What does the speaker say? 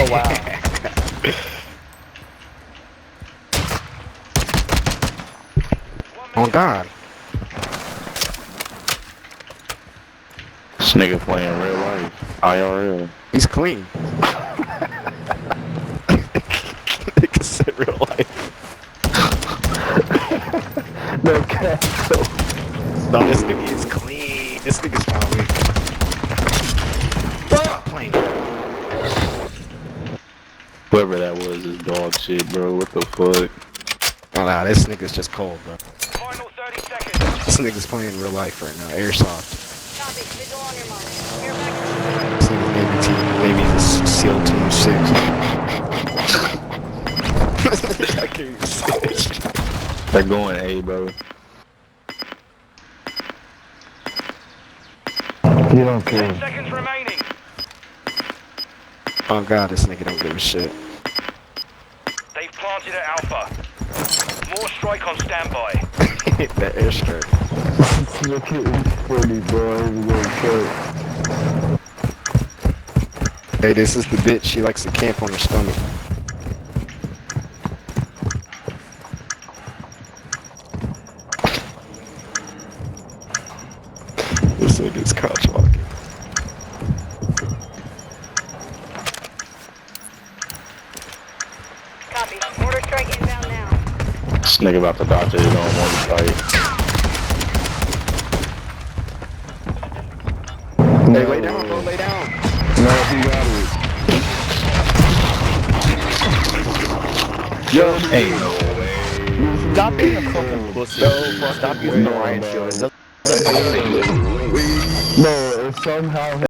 Oh wow. Oh God. This nigga playing real life. IRL. He's clean. Nigga said real life. No cap. No, this nigga is clean. This nigga's probably. Stop playing. Whoever that was is dog shit, bro. What the fuck? Oh nah, this nigga's just cold, bro. Final 30 seconds. This nigga's playing real life right now. Airsoft. Copy. Visual on your mark. You're back. This nigga's Navy the SEAL Team 6. I can't even say it. They're going A, bro. You don't 10 care. seconds remaining. Oh God, this nigga don't give a shit. They've planted at Alpha. More strike on standby. That airstrike. Look at him 40, bro. He's gonna cut. Hey, this is the bitch. She likes to camp on her stomach. This nigga's couch walking. Copy. Order strike inbound now. This nigga about to dodge it on one side. Hey, lay down, bro. Lay down. No, he got it. Yo, Hey, no way. Stop being a fucking pussy. Stop using the riot shield. It doesn't- No, it somehow